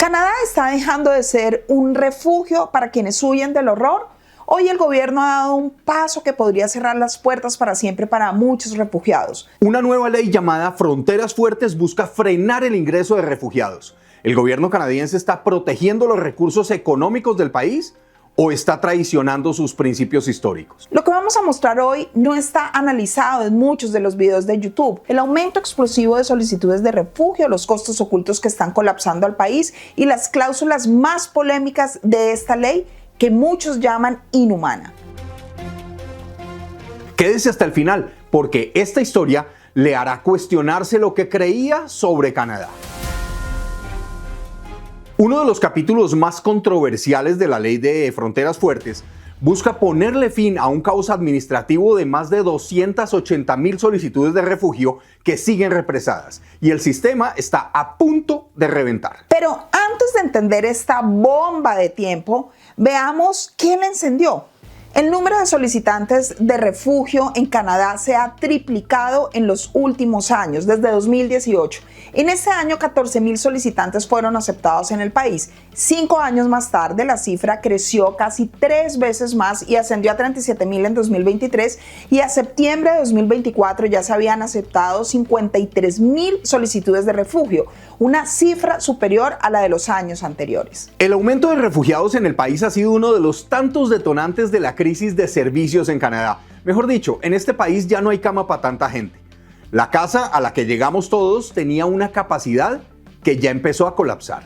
Canadá está dejando de ser un refugio para quienes huyen del horror. Hoy el gobierno ha dado un paso que podría cerrar las puertas para siempre para muchos refugiados. Una nueva ley llamada Fronteras Fuertes busca frenar el ingreso de refugiados. ¿El gobierno canadiense está protegiendo los recursos económicos del país o está traicionando sus principios históricos? Lo que vamos a mostrar hoy no está analizado en muchos de los videos de YouTube. El aumento explosivo de solicitudes de refugio, los costos ocultos que están colapsando al país y las cláusulas más polémicas de esta ley que muchos llaman inhumana. Quédese hasta el final, porque esta historia le hará cuestionarse lo que creía sobre Canadá. Uno de los capítulos más controversiales de la ley de Fronteras Fuertes busca ponerle fin a un caos administrativo de más de 280,000 solicitudes de refugio que siguen represadas, y el sistema está a punto de reventar. Pero antes de entender esta bomba de tiempo, veamos quién la encendió. El número de solicitantes de refugio en Canadá se ha triplicado en los últimos años, desde 2018. En ese año, 14,000 solicitantes fueron aceptados en el país. 5 años más tarde, la cifra creció casi 3 veces más y ascendió a 37,000 en 2023. Y a septiembre de 2024 ya se habían aceptado 53,000 solicitudes de refugio, una cifra superior a la de los años anteriores. El aumento de refugiados en el país ha sido uno de los tantos detonantes de la crisis de servicios en Canadá. Mejor dicho, en este país ya no hay cama para tanta gente. La casa a la que llegamos todos tenía una capacidad que ya empezó a colapsar.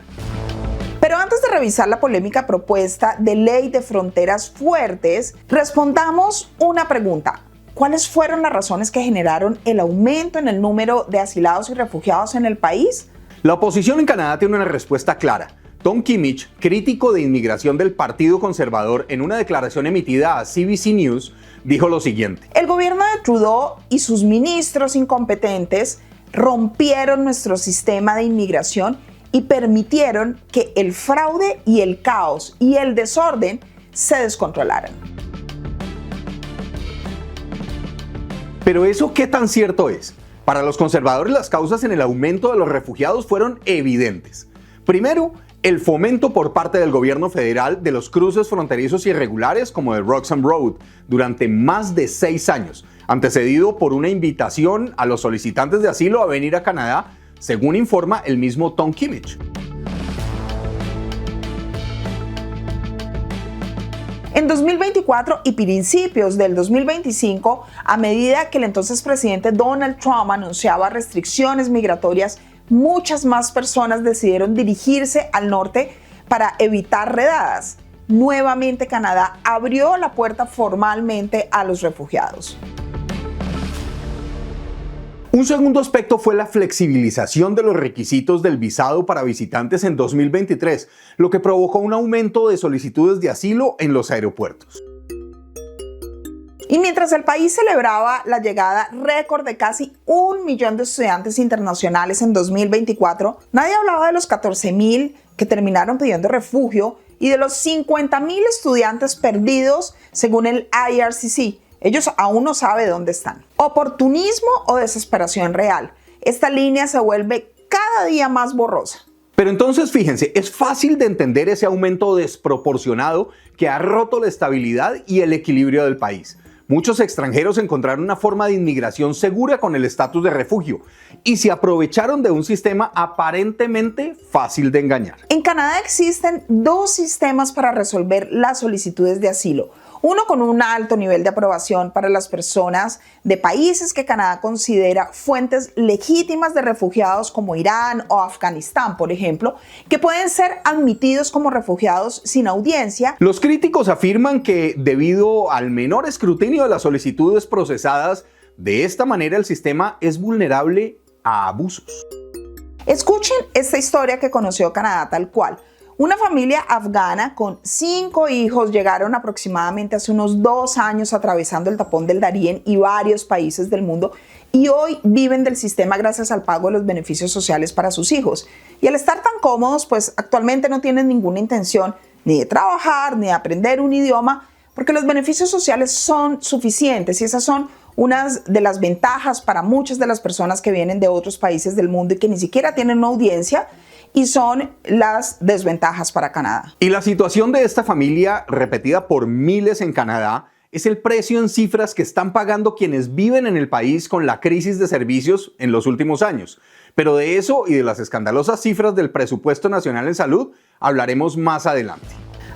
Pero antes de revisar la polémica propuesta de ley de fronteras fuertes, respondamos una pregunta. ¿Cuáles fueron las razones que generaron el aumento en el número de asilados y refugiados en el país? La oposición en Canadá tiene una respuesta clara. Tom Kimmich, crítico de inmigración del Partido Conservador, en una declaración emitida a CBC News, dijo lo siguiente: el gobierno de Trudeau y sus ministros incompetentes rompieron nuestro sistema de inmigración y permitieron que el fraude y el caos y el desorden se descontrolaran. Pero ¿eso qué tan cierto es? Para los conservadores, las causas en el aumento de los refugiados fueron evidentes. Primero, el fomento por parte del gobierno federal de los cruces fronterizos irregulares como el Roxham Road durante más de 6 años, antecedido por una invitación a los solicitantes de asilo a venir a Canadá, según informa el mismo Tom Kimmich. En 2024 y principios del 2025, a medida que el entonces presidente Donald Trump anunciaba restricciones migratorias, muchas más personas decidieron dirigirse al norte para evitar redadas. Nuevamente, Canadá abrió la puerta formalmente a los refugiados. Un segundo aspecto fue la flexibilización de los requisitos del visado para visitantes en 2023, lo que provocó un aumento de solicitudes de asilo en los aeropuertos. Y mientras el país celebraba la llegada récord de casi 1 millón de estudiantes internacionales en 2024, nadie hablaba de los 14,000 que terminaron pidiendo refugio y de los 50,000 estudiantes perdidos según el IRCC. Ellos aún no saben dónde están. ¿Oportunismo o desesperación real? Esta línea se vuelve cada día más borrosa. Pero entonces fíjense, es fácil de entender ese aumento desproporcionado que ha roto la estabilidad y el equilibrio del país. Muchos extranjeros encontraron una forma de inmigración segura con el estatus de refugio y se aprovecharon de un sistema aparentemente fácil de engañar. En Canadá existen 2 sistemas para resolver las solicitudes de asilo. Uno con un alto nivel de aprobación para las personas de países que Canadá considera fuentes legítimas de refugiados como Irán o Afganistán, por ejemplo, que pueden ser admitidos como refugiados sin audiencia. Los críticos afirman que debido al menor escrutinio de las solicitudes procesadas, de esta manera el sistema es vulnerable a abusos. Escuchen esta historia que conoció Canadá tal cual. Una familia afgana con 5 hijos llegaron aproximadamente hace unos 2 años atravesando el tapón del Darién y varios países del mundo y hoy viven del sistema gracias al pago de los beneficios sociales para sus hijos. Y al estar tan cómodos, pues actualmente no tienen ninguna intención ni de trabajar ni de aprender un idioma porque los beneficios sociales son suficientes y esas son unas de las ventajas para muchas de las personas que vienen de otros países del mundo y que ni siquiera tienen una audiencia y son las desventajas para Canadá. Y la situación de esta familia, repetida por miles en Canadá, es el precio en cifras que están pagando quienes viven en el país con la crisis de servicios en los últimos años. Pero de eso y de las escandalosas cifras del presupuesto nacional en salud hablaremos más adelante.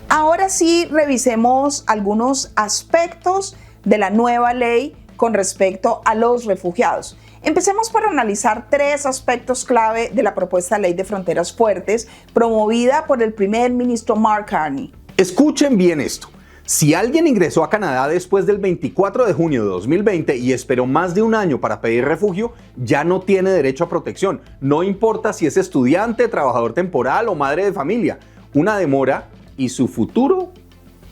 Ahora sí, revisemos algunos aspectos de la nueva ley con respecto a los refugiados. Empecemos por analizar 3 aspectos clave de la propuesta de ley de fronteras fuertes promovida por el primer ministro Mark Carney. Escuchen bien esto. Si alguien ingresó a Canadá después del 24 de junio de 2020 y esperó más de un año para pedir refugio, ya no tiene derecho a protección. No importa si es estudiante, trabajador temporal o madre de familia. Una demora y su futuro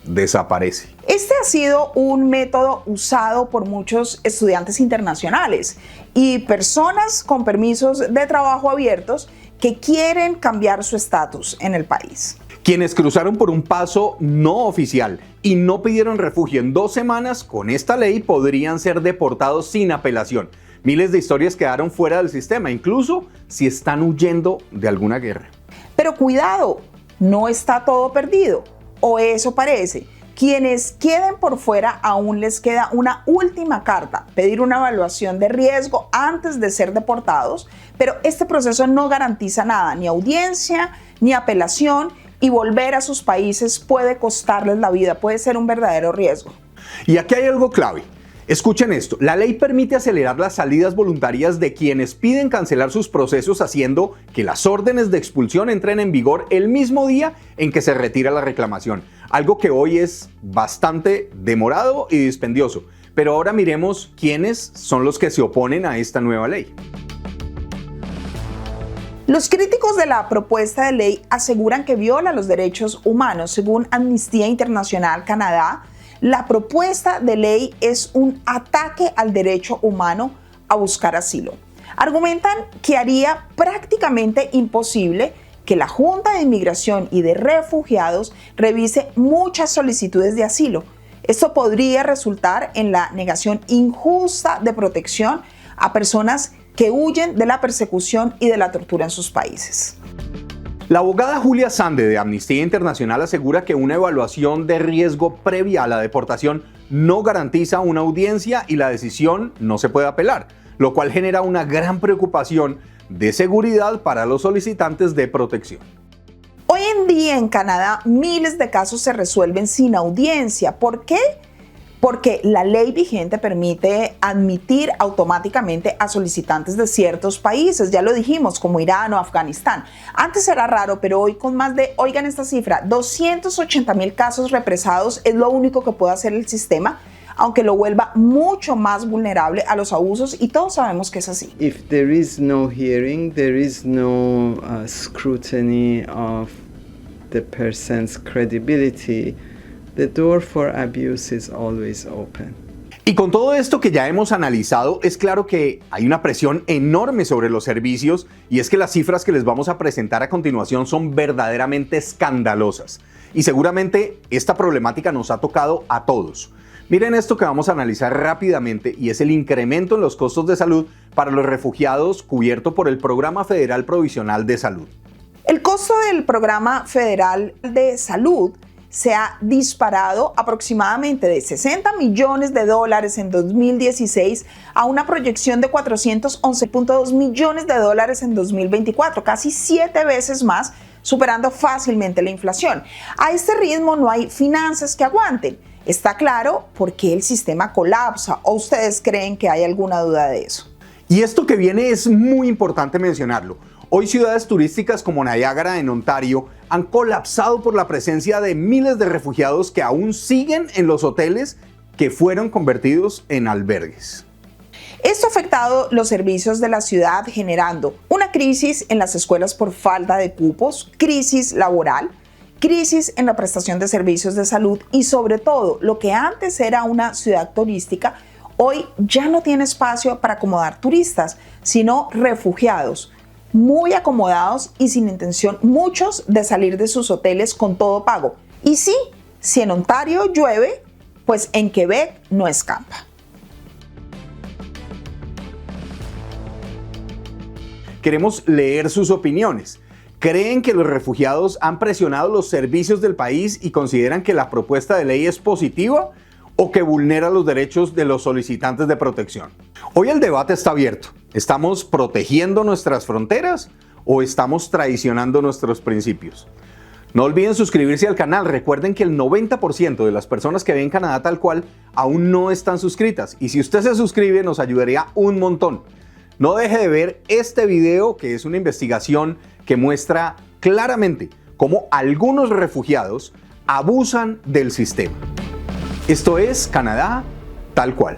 desaparece. Este ha sido un método usado por muchos estudiantes internacionales y personas con permisos de trabajo abiertos que quieren cambiar su estatus en el país. Quienes cruzaron por un paso no oficial y no pidieron refugio en 2 semanas, con esta ley podrían ser deportados sin apelación. Miles de historias quedaron fuera del sistema, incluso si están huyendo de alguna guerra. Pero cuidado, no está todo perdido, o eso parece. Quienes queden por fuera aún les queda una última carta, pedir una evaluación de riesgo antes de ser deportados, pero este proceso no garantiza nada, ni audiencia, ni apelación, y volver a sus países puede costarles la vida, puede ser un verdadero riesgo. Y aquí hay algo clave. Escuchen esto, la ley permite acelerar las salidas voluntarias de quienes piden cancelar sus procesos, haciendo que las órdenes de expulsión entren en vigor el mismo día en que se retira la reclamación, algo que hoy es bastante demorado y dispendioso. Pero ahora miremos quiénes son los que se oponen a esta nueva ley. Los críticos de la propuesta de ley aseguran que viola los derechos humanos. Según Amnistía Internacional Canadá, la propuesta de ley es un ataque al derecho humano a buscar asilo. Argumentan que haría prácticamente imposible que la Junta de Inmigración y de Refugiados revise muchas solicitudes de asilo. Esto podría resultar en la negación injusta de protección a personas que huyen de la persecución y de la tortura en sus países. La abogada Julia Sande de Amnistía Internacional asegura que una evaluación de riesgo previa a la deportación no garantiza una audiencia y la decisión no se puede apelar, lo cual genera una gran preocupación de seguridad para los solicitantes de protección. Hoy en día en Canadá miles de casos se resuelven sin audiencia. ¿Por qué? Porque la ley vigente permite admitir automáticamente a solicitantes de ciertos países, ya lo dijimos, como Irán o Afganistán. Antes era raro, pero hoy con más de, oigan esta cifra, 280,000 casos represados es lo único que puede hacer el sistema, aunque lo vuelva mucho más vulnerable a los abusos, y todos sabemos que es así. If there is no hearing, there is no scrutiny of the person's credibility. The door for abuse is always open. Y con todo esto que ya hemos analizado, es claro que hay una presión enorme sobre los servicios, y es que las cifras que les vamos a presentar a continuación son verdaderamente escandalosas. Y seguramente esta problemática nos ha tocado a todos. Miren esto que vamos a analizar rápidamente, y es el incremento en los costos de salud para los refugiados cubierto por el Programa Federal Provisional de Salud. El costo del Programa Federal de Salud se ha disparado aproximadamente de $60 millones en 2016 a una proyección de $411.2 millones en 2024, casi 7 veces más, superando fácilmente la inflación. A este ritmo no hay finanzas que aguanten. Está claro por qué el sistema colapsa, ¿o ustedes creen que hay alguna duda de eso? Y esto que viene es muy importante mencionarlo. Hoy ciudades turísticas como Niágara en Ontario han colapsado por la presencia de miles de refugiados que aún siguen en los hoteles que fueron convertidos en albergues. Esto ha afectado los servicios de la ciudad, generando una crisis en las escuelas por falta de cupos, crisis laboral, crisis en la prestación de servicios de salud y, sobre todo, lo que antes era una ciudad turística, hoy ya no tiene espacio para acomodar turistas, sino refugiados, muy acomodados y sin intención muchos de salir de sus hoteles con todo pago. Y sí, si en Ontario llueve, pues en Quebec no escampa. Queremos leer sus opiniones. ¿Creen que los refugiados han presionado los servicios del país y consideran que la propuesta de ley es positiva o que vulnera los derechos de los solicitantes de protección? Hoy el debate está abierto. ¿Estamos protegiendo nuestras fronteras o estamos traicionando nuestros principios? No olviden suscribirse al canal. Recuerden que el 90% de las personas que ven Canadá Tal Cual aún no están suscritas. Y si usted se suscribe nos ayudaría un montón. No deje de ver este video, que es una investigación que muestra claramente cómo algunos refugiados abusan del sistema. Esto es Canadá Tal Cual.